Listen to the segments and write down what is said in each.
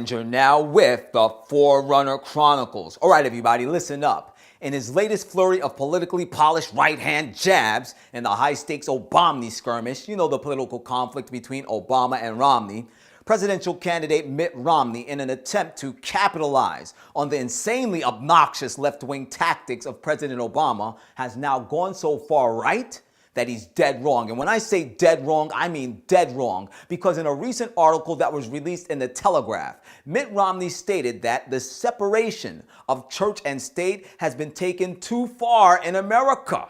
And you're now with the Forerunner Chronicles. All right, everybody, listen up. In his latest flurry of politically polished right-hand jabs in the high-stakes Obama skirmish, you know, the political conflict between Obama and Romney, presidential candidate Mitt Romney, in an attempt to capitalize on the insanely obnoxious left-wing tactics of President Obama, has now gone so far right that he's dead wrong. And when I say dead wrong, I mean dead wrong, because in a recent article that was released in the Telegraph, Mitt Romney stated that the separation of church and state has been taken too far in America,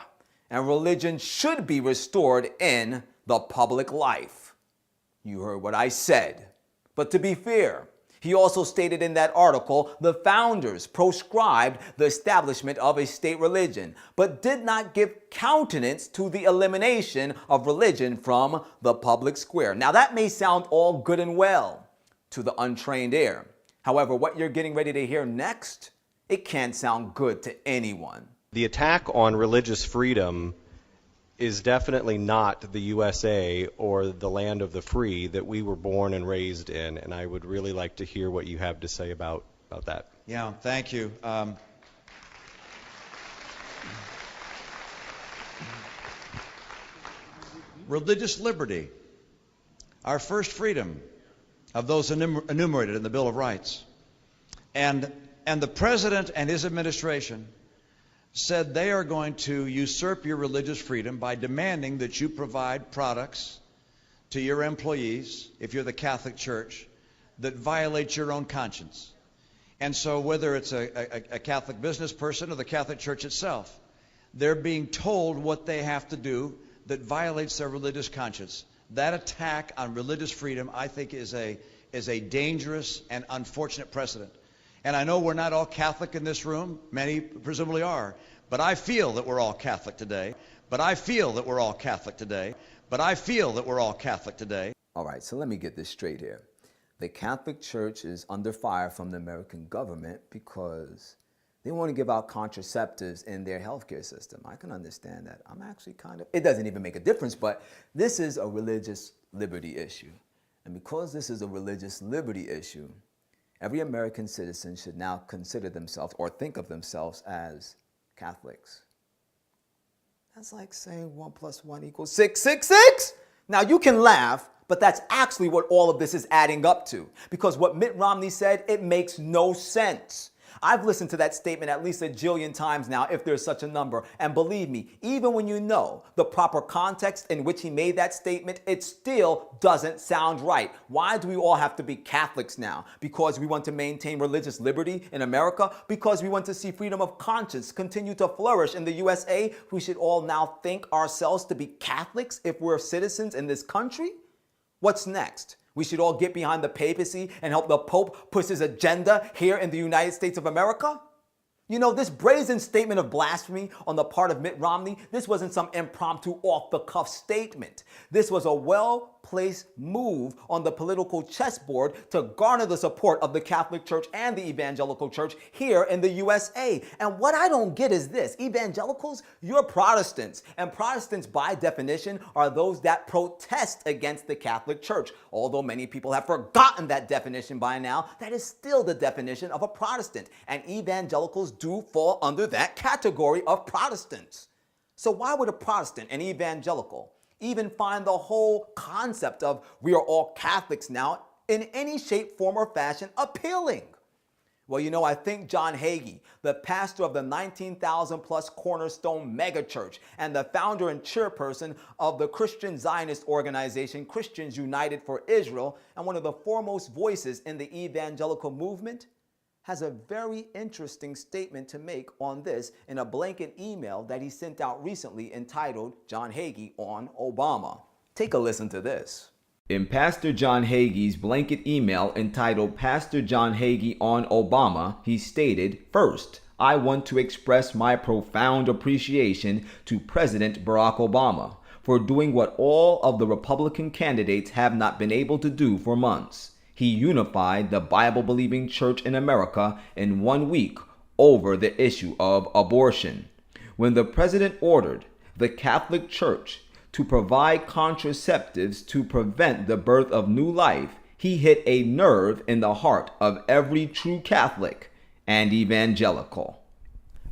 and religion should be restored in the public life. You heard what I said. But to be fair, he also stated in that article the founders proscribed the establishment of a state religion, but did not give countenance to the elimination of religion from the public square. Now that may sound all good and well to the untrained ear. However, what you're getting ready to hear next, it can't sound good to anyone. The attack on religious freedom is definitely not the USA or the land of the free that we were born and raised in, and I would really like to hear what you have to say about that. Yeah, thank you. Religious liberty, our first freedom of those enumerated in the Bill of Rights. And the President and his administration said they are going to usurp your religious freedom by demanding that you provide products to your employees, if you're the Catholic Church, that violate your own conscience. And so whether it's a Catholic business person or the Catholic Church itself, they're being told what they have to do that violates their religious conscience. That attack on religious freedom, I think, is a dangerous and unfortunate precedent. And I know we're not all Catholic in this room. Many presumably are. But I feel that we're all Catholic today. But I feel that we're all Catholic today. But I feel that we're all Catholic today. All right, so let me get this straight here. The Catholic Church is under fire from the American government because they want to give out contraceptives in their healthcare system. I can understand that. I'm actually it doesn't even make a difference, but this is a religious liberty issue. And because this is a religious liberty issue, every American citizen should now consider themselves or think of themselves as Catholics. That's like saying 1 + 1 = 666. Now you can laugh, but that's actually what all of this is adding up to. Because what Mitt Romney said, it makes no sense. I've listened to that statement at least a jillion times now, if there's such a number. And believe me, even when you know the proper context in which he made that statement, it still doesn't sound right. Why do we all have to be Catholics now? Because we want to maintain religious liberty in America? Because we want to see freedom of conscience continue to flourish in the USA? We should all now think ourselves to be Catholics if we're citizens in this country? What's next? We should all get behind the papacy and help the Pope push his agenda here in the United States of America? You know, this brazen statement of blasphemy on the part of Mitt Romney, this wasn't some impromptu off-the-cuff statement. This was a well-placed move on the political chessboard to garner the support of the Catholic Church and the Evangelical Church here in the USA. And what I don't get is this. Evangelicals, you're Protestants. And Protestants, by definition, are those that protest against the Catholic Church. Although many people have forgotten that definition by now, that is still the definition of a Protestant. And evangelicals do fall under that category of Protestants. So why would a Protestant, an evangelical, even find the whole concept of we are all Catholics now in any shape, form, or fashion appealing? Well, you know, I think John Hagee, the pastor of the 19,000 plus Cornerstone megachurch and the founder and chairperson of the Christian Zionist organization Christians United for Israel and one of the foremost voices in the evangelical movement, has a very interesting statement to make on this in a blanket email that he sent out recently entitled John Hagee on Obama. Take a listen to this. In Pastor John Hagee's blanket email entitled Pastor John Hagee on Obama, he stated, "First, I want to express my profound appreciation to President Barack Obama for doing what all of the Republican candidates have not been able to do for months. He unified the Bible-believing church in America in 1 week over the issue of abortion. When the president ordered the Catholic Church to provide contraceptives to prevent the birth of new life, he hit a nerve in the heart of every true Catholic and evangelical.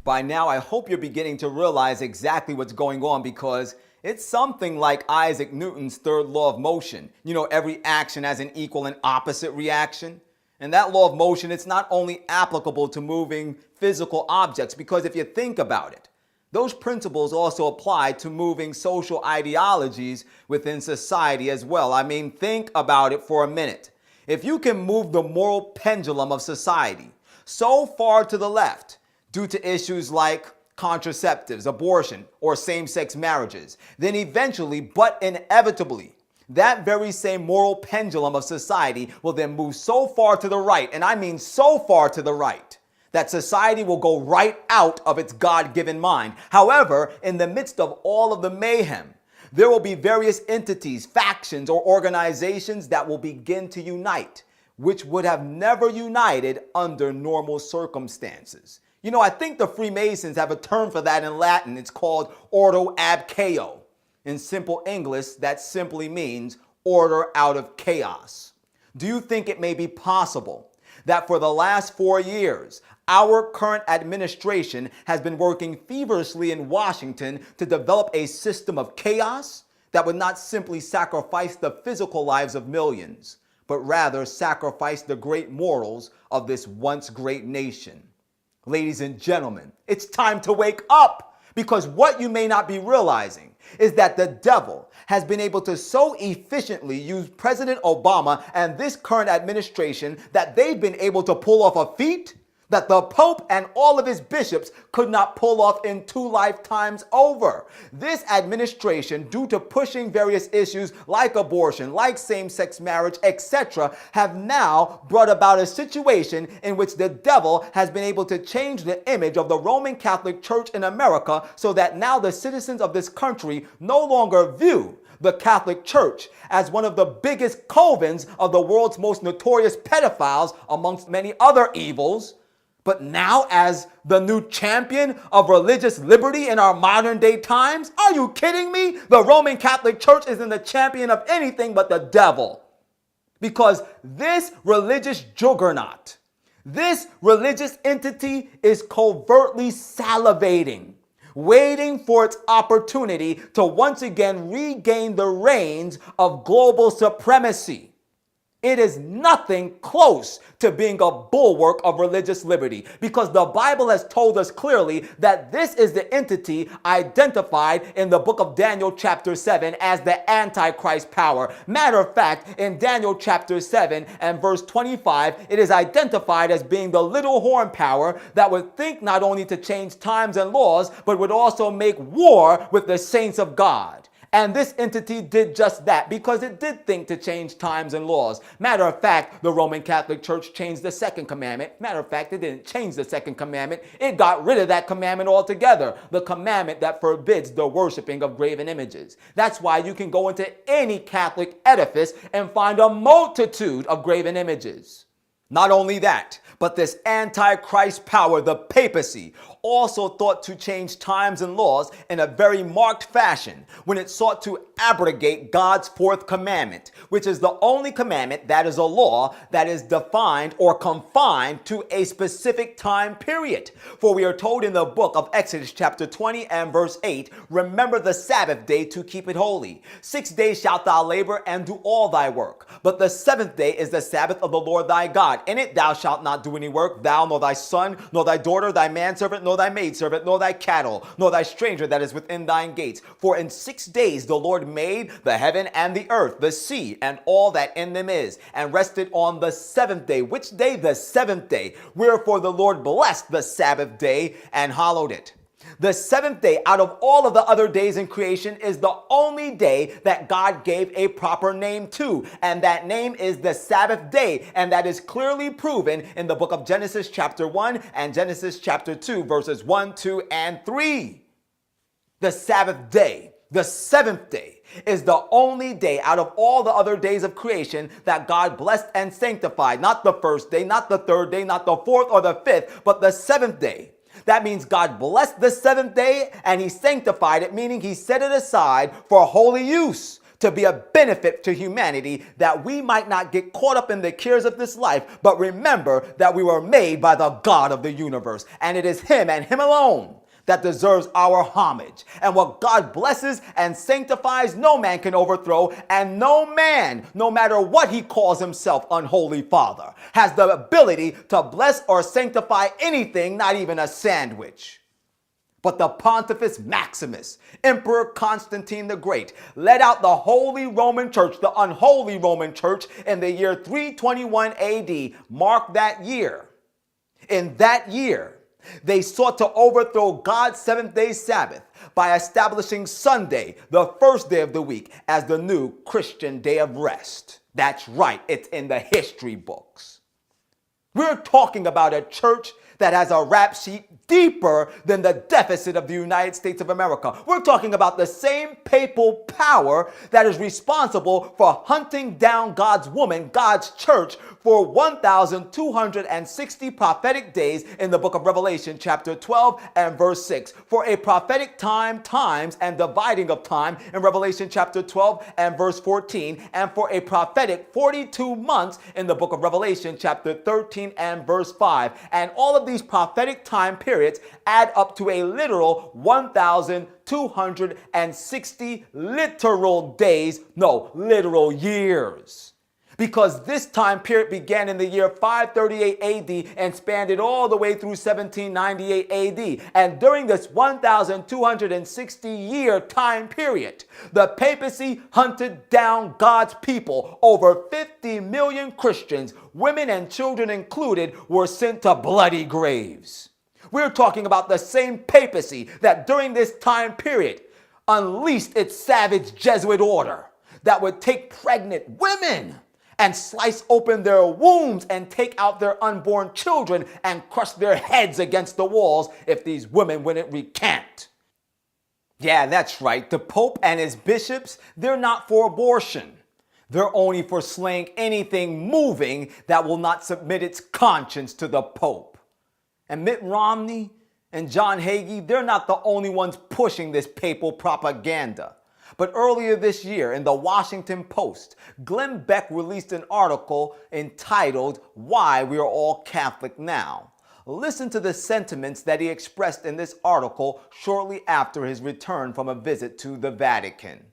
By now, I hope you're beginning to realize exactly what's going on, because it's something like Isaac Newton's third law of motion. You know, every action has an equal and opposite reaction. And that law of motion, it's not only applicable to moving physical objects, because if you think about it, those principles also apply to moving social ideologies within society as well. I mean, think about it for a minute. If you can move the moral pendulum of society so far to the left due to issues like contraceptives, abortion, or same-sex marriages, then eventually, but inevitably, that very same moral pendulum of society will then move so far to the right, and I mean so far to the right, that society will go right out of its God-given mind. However, in the midst of all of the mayhem, there will be various entities, factions, or organizations that will begin to unite, which would have never united under normal circumstances. You know, I think the Freemasons have a term for that in Latin. It's called ordo ab chaos. In simple English, that simply means order out of chaos. Do you think it may be possible that for the last 4 years, our current administration has been working feverishly in Washington to develop a system of chaos that would not simply sacrifice the physical lives of millions, but rather sacrifice the great morals of this once great nation? Ladies and gentlemen, it's time to wake up, because what you may not be realizing is that the devil has been able to so efficiently use President Obama and this current administration that they've been able to pull off a feat that the Pope and all of his bishops could not pull off in 2 lifetimes over. This administration, due to pushing various issues like abortion, like same-sex marriage, etc., have now brought about a situation in which the devil has been able to change the image of the Roman Catholic Church in America, so that now the citizens of this country no longer view the Catholic Church as one of the biggest covens of the world's most notorious pedophiles, amongst many other evils, but now as the new champion of religious liberty in our modern day times? Are you kidding me? The Roman Catholic Church isn't the champion of anything but the devil. Because this religious juggernaut, this religious entity is covertly salivating, waiting for its opportunity to once again regain the reins of global supremacy. It is nothing close to being a bulwark of religious liberty, because the Bible has told us clearly that this is the entity identified in the book of Daniel chapter 7 as the Antichrist power. Matter of fact, in Daniel chapter 7 and verse 25, it is identified as being the little horn power that would think not only to change times and laws, but would also make war with the saints of God. And this entity did just that, because it did think to change times and laws. Matter of fact, the Roman Catholic Church changed the second commandment. Matter of fact, it didn't change the second commandment. It got rid of that commandment altogether. The commandment that forbids the worshiping of graven images. That's why you can go into any Catholic edifice and find a multitude of graven images. Not only that, but this Antichrist power, the papacy, also thought to change times and laws in a very marked fashion when it sought to abrogate God's fourth commandment, which is the only commandment that is a law that is defined or confined to a specific time period. For we are told in the book of Exodus chapter 20 and verse 8, remember the Sabbath day to keep it holy. 6 days shalt thou labor and do all thy work. But the seventh day is the Sabbath of the Lord thy God. In it thou shalt not do any work, thou, nor thy son, nor thy daughter, thy manservant, nor thy maidservant, nor thy cattle, nor thy stranger that is within thine gates. For in 6 days the Lord made the heaven and the earth, the sea, and all that in them is, and rested on the seventh day. Which day? The seventh day. Wherefore the Lord blessed the Sabbath day and hallowed it. The seventh day, out of all of the other days in creation, is the only day that God gave a proper name to, and that name is the Sabbath day, and that is clearly proven in the book of Genesis chapter 1 and Genesis chapter 2, verses 1, 2, and 3. The Sabbath day, the seventh day, is the only day out of all the other days of creation that God blessed and sanctified. Not the first day, not the third day, not the fourth or the fifth, but the seventh day. That means God blessed the seventh day and he sanctified it, meaning he set it aside for holy use, to be a benefit to humanity, that we might not get caught up in the cares of this life, but remember that we were made by the God of the universe, and it is him and him alone that deserves our homage. And what God blesses and sanctifies, no man can overthrow, and no man, no matter what he calls himself, unholy father, has the ability to bless or sanctify anything, not even a sandwich. But the Pontifex Maximus, Emperor Constantine the Great, led out the Holy Roman Church, the unholy Roman Church, in the year 321 AD. Mark that year. In that year, they sought to overthrow God's seventh-day Sabbath by establishing Sunday, the first day of the week, as the new Christian day of rest. That's right, it's in the history books. We're talking about a church that has a rap sheet deeper than the deficit of the United States of America. We're talking about the same papal power that is responsible for hunting down God's woman, God's church, for 1,260 prophetic days in the book of Revelation, chapter 12 and verse 6. For a prophetic times, and dividing of time in Revelation chapter 12 and verse 14. And for a prophetic 42 months in the book of Revelation, chapter 13 and verse 5. And all of these prophetic time periods add up to a literal 1,260 literal days, no, literal years. Because this time period began in the year 538 AD and spanned it all the way through 1798 AD. And during this 1,260 year time period, the papacy hunted down God's people. Over 50 million Christians, women and children included, were sent to bloody graves. We're talking about the same papacy that during this time period unleashed its savage Jesuit order that would take pregnant women and slice open their wombs and take out their unborn children and crush their heads against the walls if these women wouldn't recant. Yeah, that's right. The Pope and his bishops, they're not for abortion. They're only for slaying anything moving that will not submit its conscience to the Pope. And Mitt Romney and John Hagee, they're not the only ones pushing this papal propaganda. But earlier this year in the Washington Post, Glenn Beck released an article entitled, "Why We Are All Catholic Now." Listen to the sentiments that he expressed in this article shortly after his return from a visit to the Vatican.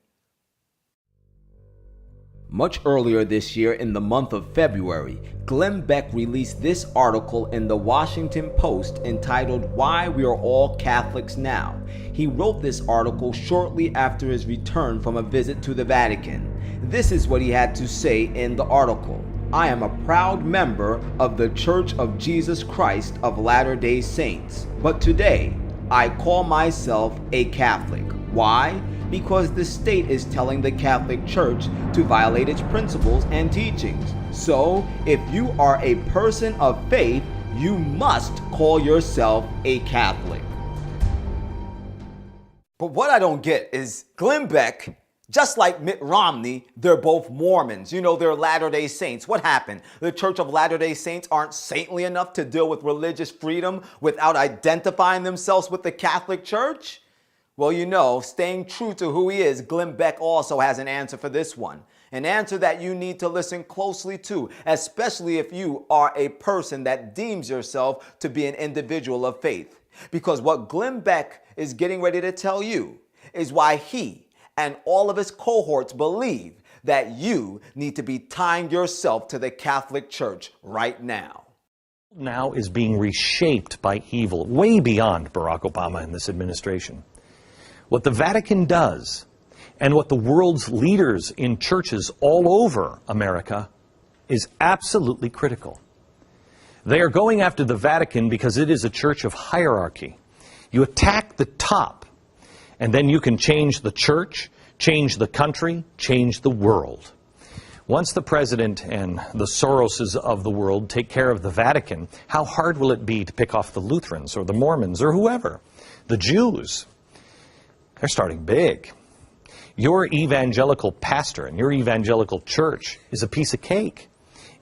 Much earlier this year, in the month of February, Glenn Beck released this article in the Washington Post entitled, "Why We Are All Catholics Now." He wrote this article shortly after his return from a visit to the Vatican. This is what he had to say in the article. "I am a proud member of the Church of Jesus Christ of Latter-day Saints, but today I call myself a Catholic. Why? Because the state is telling the Catholic Church to violate its principles and teachings. So, if you are a person of faith, you must call yourself a Catholic." But what I don't get is Glenn Beck, just like Mitt Romney, they're both Mormons. You know, they're Latter-day Saints. What happened? The Church of Latter-day Saints aren't saintly enough to deal with religious freedom without identifying themselves with the Catholic Church? Well, you know, staying true to who he is, Glenn Beck also has an answer for this one. An answer that you need to listen closely to, especially if you are a person that deems yourself to be an individual of faith. Because what Glenn Beck is getting ready to tell you is why he and all of his cohorts believe that you need to be tying yourself to the Catholic Church right now. Now is being reshaped by evil, way beyond Barack Obama and this administration. What the Vatican does, and what the world's leaders in churches all over America, is absolutely critical. They are going after the Vatican because it is a church of hierarchy. You attack the top, and then you can change the church, change the country, change the world. Once the president and the Soroses of the world take care of the Vatican, how hard will it be to pick off the Lutherans or the Mormons or whoever? The Jews. They're starting big. Your evangelical pastor and your evangelical church is a piece of cake.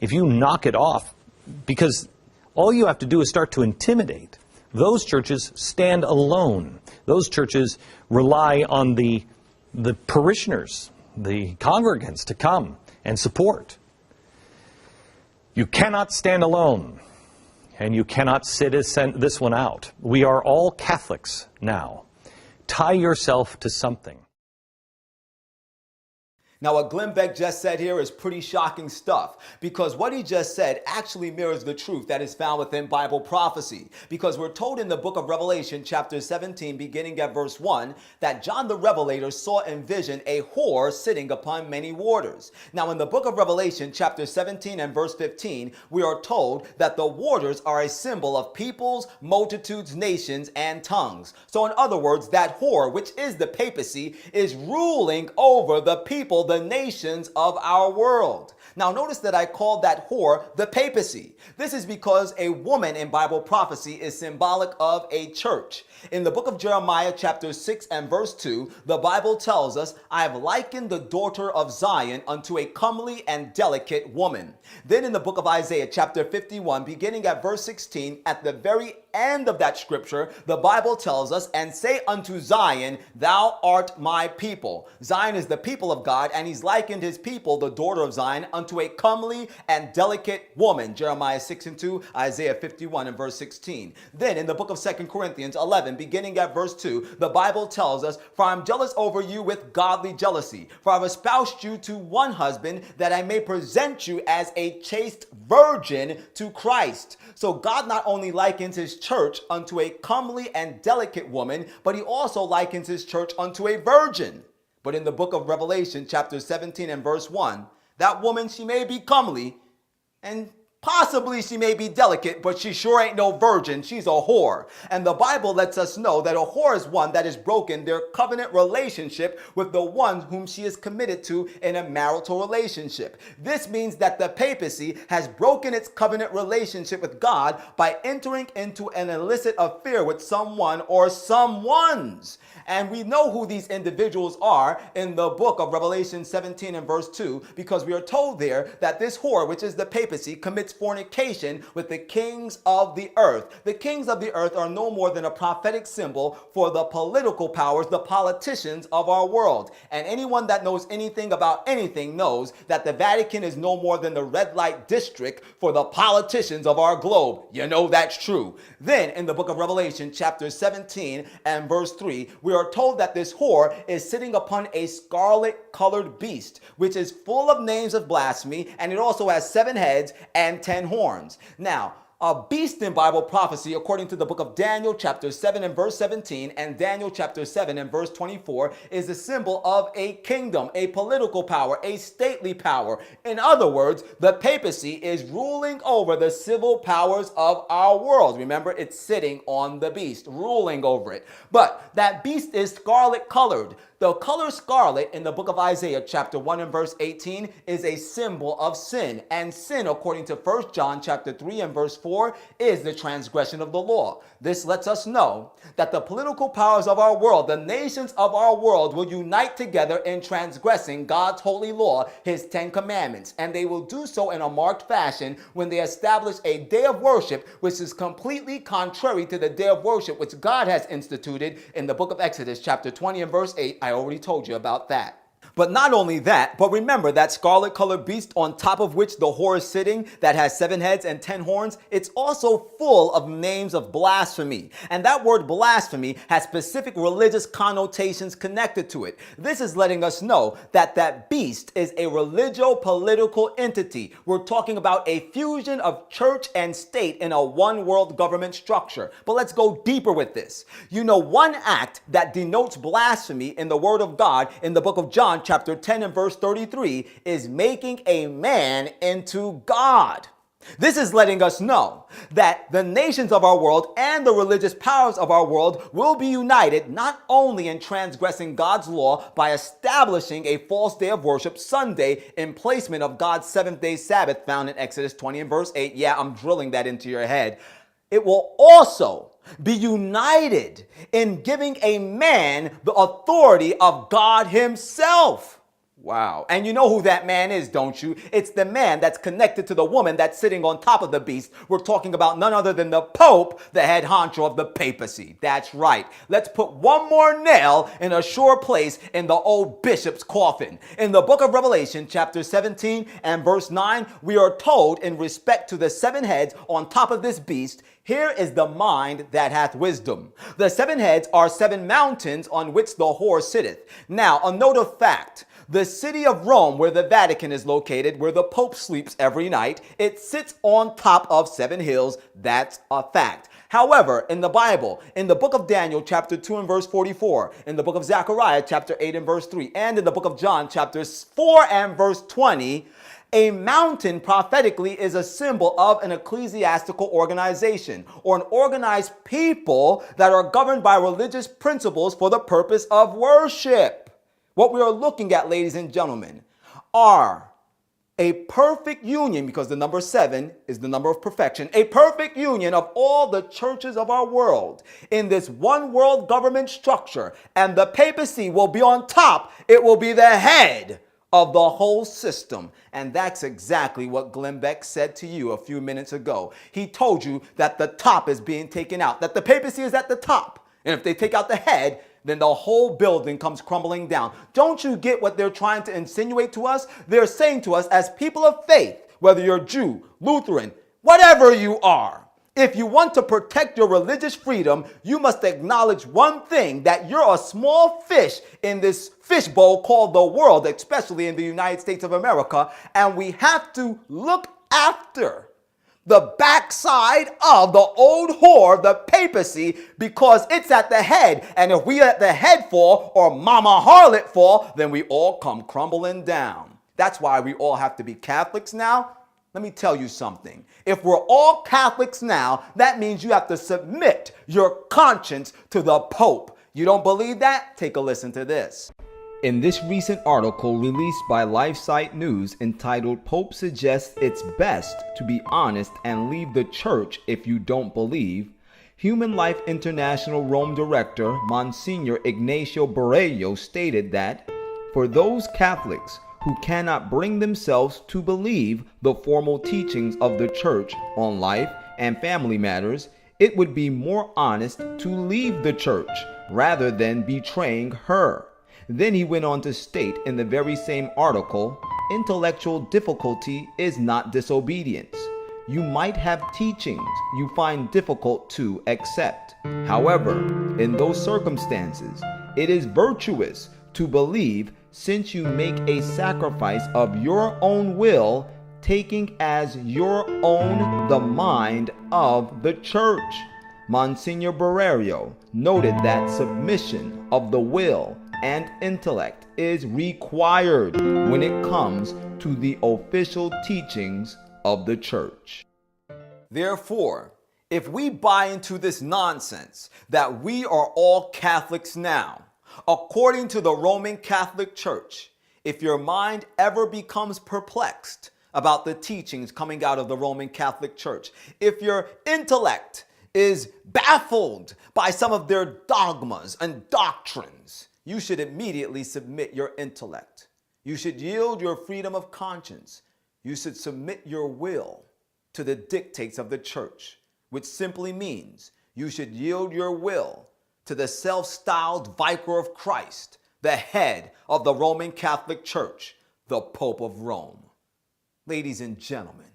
If you knock it off, because all you have to do is start to intimidate, those churches stand alone. Those churches rely on the parishioners, the congregants to come and support. You cannot stand alone, and you cannot sit this one out. We are all Catholics now. Tie yourself to something. Now, what Glenn Beck just said here is pretty shocking stuff, because what he just said actually mirrors the truth that is found within Bible prophecy. Because we're told in the book of Revelation, chapter 17, beginning at verse 1, that John the Revelator saw in vision a whore sitting upon many waters. Now, in the book of Revelation, chapter 17 and verse 15, we are told that the waters are a symbol of peoples, multitudes, nations, and tongues. So, in other words, that whore, which is the papacy, is ruling over the people, the nations of our world. Now, notice that I called that whore the papacy. This is because a woman in Bible prophecy is symbolic of a church. In the book of Jeremiah, chapter 6 and verse 2, the Bible tells us, I have likened the daughter of Zion unto a comely and delicate woman. Then in the book of Isaiah, chapter 51, beginning at verse 16, at the very end of that scripture, the Bible tells us, and say unto Zion, thou art my people. Zion is the people of God, and he's likened his people, the daughter of Zion, unto a comely and delicate woman. Jeremiah 6 and 2, Isaiah 51 and verse 16. Then in the book of 2 Corinthians 11, beginning at verse 2, the Bible tells us, for I am jealous over you with godly jealousy, for I have espoused you to one husband, that I may present you as a chaste virgin to Christ. So God not only likens his church unto a comely and delicate woman, but he also likens his church unto a virgin. But in the book of Revelation, chapter 17 and verse 1, that woman, she may be comely, and possibly she may be delicate, but she sure ain't no virgin. She's a whore. And the Bible lets us know that a whore is one that has broken their covenant relationship with the one whom she is committed to in a marital relationship. This means that the papacy has broken its covenant relationship with God by entering into an illicit affair with someone or someones. And we know who these individuals are in the book of Revelation 17 and verse 2, because we are told there that this whore, which is the papacy, commits fornication with the kings of the earth. The kings of the earth are no more than a prophetic symbol for the political powers, the politicians of our world. And anyone that knows anything about anything knows that the Vatican is no more than the red light district for the politicians of our globe. You know that's true. Then in the book of Revelation, chapter 17 and verse 3, we are told that this whore is sitting upon a scarlet colored beast, which is full of names of blasphemy, and it also has 7 heads and 10 horns. Now, a beast in Bible prophecy, according to the book of Daniel chapter 7 and verse 17 and Daniel chapter 7 and verse 24, is a symbol of a kingdom, a political power, a stately power. In other words, the papacy is ruling over the civil powers of our world. Remember, it's sitting on the beast, ruling over it. But that beast is scarlet colored. The color scarlet in the book of Isaiah chapter 1 and verse 18 is a symbol of sin. And sin, according to 1 John chapter 3 and verse 4, is the transgression of the law. This lets us know that the political powers of our world, the nations of our world, will unite together in transgressing God's holy law, his 10 commandments. And they will do so in a marked fashion when they establish a day of worship which is completely contrary to the day of worship which God has instituted in the book of Exodus chapter 20 and verse 8. I already told you about that. But not only that, but remember that scarlet colored beast on top of which the whore is sitting that has 7 heads and 10 horns, it's also full of names of blasphemy. And that word blasphemy has specific religious connotations connected to it. This is letting us know that that beast is a religio-political entity. We're talking about a fusion of church and state in a one world government structure. But let's go deeper with this. You know, one act that denotes blasphemy in the word of God in the book of John chapter 10 and verse 33 is making a man into God. This is letting us know that the nations of our world and the religious powers of our world will be united not only in transgressing God's law by establishing a false day of worship, Sunday, in placement of God's 7th-day Sabbath found in Exodus 20 and verse 8. Yeah, I'm drilling that into your head. It will also be united in giving a man the authority of God himself. Wow. And you know who that man is, don't you? It's the man that's connected to the woman that's sitting on top of the beast. We're talking about none other than the Pope, the head honcho of the papacy. That's right. Let's put one more nail in a sure place in the old bishop's coffin. In the book of Revelation, chapter 17 and verse 9, we are told in respect to the 7 heads on top of this beast, here is the mind that hath wisdom. The 7 heads are 7 mountains on which the whore sitteth. Now, a note of fact. The city of Rome, where the Vatican is located, where the Pope sleeps every night, it sits on top of 7 hills. That's a fact. However, in the Bible, in the book of Daniel, chapter 2 and verse 44, in the book of Zechariah, chapter 8 and verse 3, and in the book of John, chapter 4 and verse 20, a mountain prophetically is a symbol of an ecclesiastical organization or an organized people that are governed by religious principles for the purpose of worship. What we are looking at, ladies and gentlemen, are a perfect union, because the number 7 is the number of perfection, a perfect union of all the churches of our world in this one world government structure. And the papacy will be on top. It will be the head of the whole system. And that's exactly what Beck said to you a few minutes ago. He told you that the top is being taken out, that the papacy is at the top. And if they take out the head, then the whole building comes crumbling down. Don't you get what they're trying to insinuate to us? They're saying to us as people of faith, whether you're Jew, Lutheran, whatever you are, if you want to protect your religious freedom, you must acknowledge one thing, that you're a small fish in this fishbowl called the world, especially in the United States of America, and we have to look after the backside of the old whore, the papacy, because it's at the head. And if we let the head fall, or Mama Harlot fall, then we all come crumbling down. That's why we all have to be Catholics now. Let me tell you something. If we're all Catholics now, that means you have to submit your conscience to the Pope. You don't believe that? Take a listen to this. In this recent article released by LifeSite News entitled "Pope Suggests It's Best to Be Honest and Leave the Church If You Don't Believe," Human Life International Rome Director Monsignor Ignacio Borrello stated that for those Catholics who cannot bring themselves to believe the formal teachings of the Church on life and family matters, it would be more honest to leave the Church rather than betraying her. Then he went on to state in the very same article, intellectual difficulty is not disobedience. You might have teachings you find difficult to accept. However, in those circumstances, it is virtuous to believe, since you make a sacrifice of your own will, taking as your own the mind of the Church. Monsignor Borrello noted that submission of the will and intellect is required when it comes to the official teachings of the Church. Therefore, if we buy into this nonsense that we are all Catholics now, according to the Roman Catholic Church, if your mind ever becomes perplexed about the teachings coming out of the Roman Catholic Church, if your intellect is baffled by some of their dogmas and doctrines, you should immediately submit your intellect. You should yield your freedom of conscience. You should submit your will to the dictates of the Church, which simply means you should yield your will to the self-styled Vicar of Christ, the head of the Roman Catholic Church, the Pope of Rome. Ladies and gentlemen,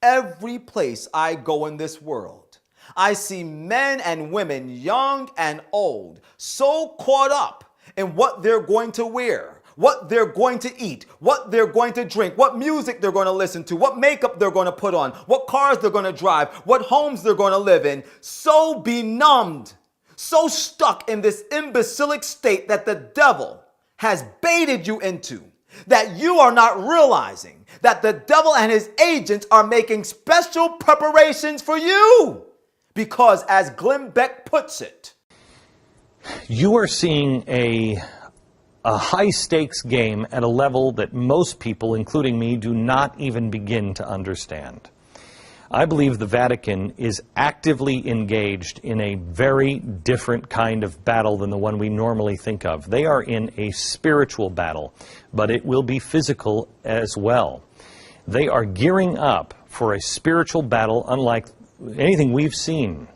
every place I go in this world, I see men and women, young and old, so caught up in what they're going to wear, what they're going to eat, what they're going to drink, what music they're going to listen to, what makeup they're going to put on, what cars they're going to drive, what homes they're going to live in, so benumbed, so stuck in this imbecilic state that the devil has baited you into, that you are not realizing that the devil and his agents are making special preparations for you. Because as Beck puts it, you are seeing a high-stakes game at a level that most people, including me, do not even begin to understand. I believe the Vatican is actively engaged in a very different kind of battle than the one we normally think of. They are in a spiritual battle, but it will be physical as well. They are gearing up for a spiritual battle unlike anything we've seen.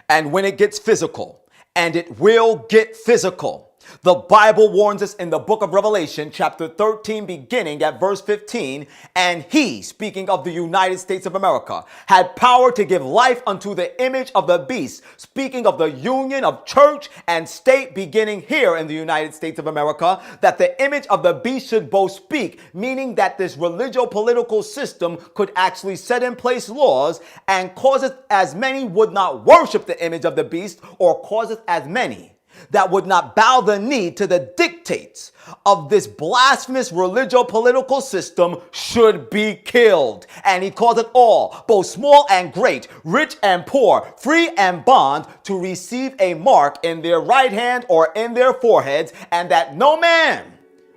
And when it gets physical, and it will get physical, the Bible warns us in the book of Revelation, chapter 13, beginning at verse 15, and he, speaking of the United States of America, had power to give life unto the image of the beast, speaking of the union of church and state beginning here in the United States of America, that the image of the beast should both speak, meaning that this religio-political system could actually set in place laws and causeth as many would not worship the image of the beast, or causeth as many that would not bow the knee to the dictates of this blasphemous religio-political system should be killed. And he called it all, both small and great, rich and poor, free and bond, to receive a mark in their right hand or in their foreheads, and that no man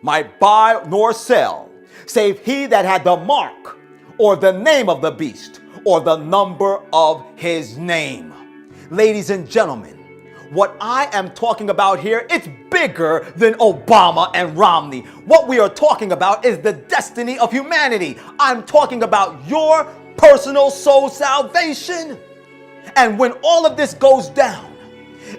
might buy nor sell, save he that had the mark or the name of the beast or the number of his name. Ladies and gentlemen, what I am talking about here, it's bigger than Obama and Romney. What we are talking about is the destiny of humanity. I'm talking about your personal soul salvation. And when all of this goes down,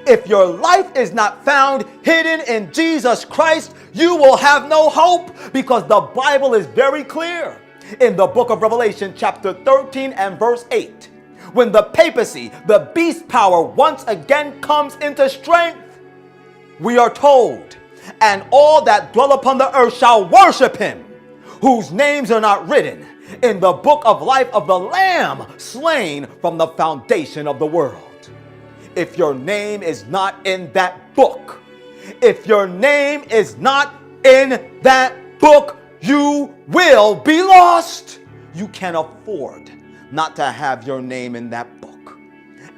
if your life is not found hidden in Jesus Christ, you will have no hope, because the Bible is very clear in the book of Revelation, chapter 13 and verse 8. When the papacy, the beast power, once again comes into strength, we are told, and all that dwell upon the earth shall worship him, whose names are not written in the book of life of the Lamb slain from the foundation of the world. If your name is not in that book, if your name is not in that book, you will be lost. You can afford not to have your name in that book.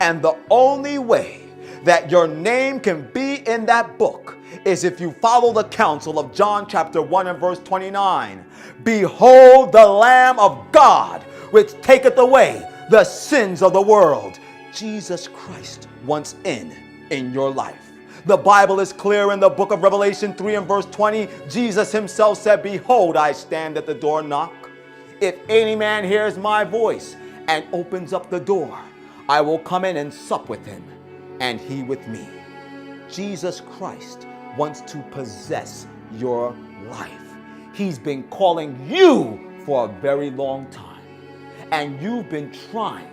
And the only way that your name can be in that book is if you follow the counsel of John chapter 1 and verse 29. Behold the Lamb of God, which taketh away the sins of the world. Jesus Christ wants in your life. The Bible is clear in the book of Revelation 3 and verse 20. Jesus himself said, behold, I stand at the door and knock. If any man hears my voice and opens up the door, I will come in and sup with him, and he with me. Jesus Christ wants to possess your life. He's been calling you for a very long time, and you've been trying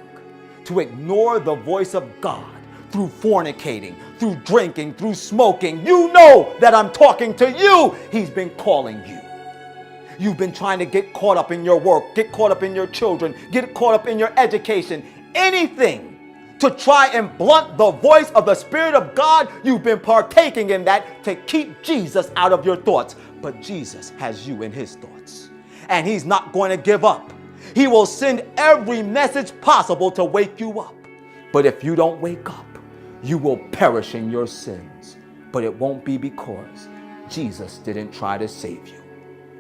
to ignore the voice of God through fornicating, through drinking, through smoking. You know that I'm talking to you. He's been calling you. You've been trying to get caught up in your work, get caught up in your children, get caught up in your education, anything to try and blunt the voice of the Spirit of God. You've been partaking in that to keep Jesus out of your thoughts. But Jesus has you in his thoughts, and he's not going to give up. He will send every message possible to wake you up. But if you don't wake up, you will perish in your sins. But it won't be because Jesus didn't try to save you.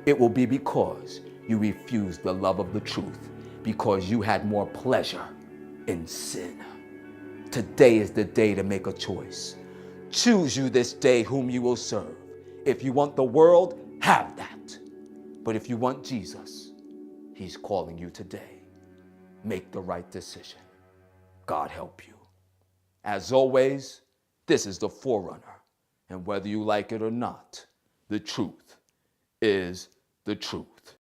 It will be because you refused the love of the truth, because you had more pleasure in sin. Today is the day to make a choice. Choose you this day whom you will serve. If you want the world, have that. But if you want Jesus, he's calling you today. Make the right decision. God help you. As always, this is the Forerunner. And whether you like it or not, the truth is the truth.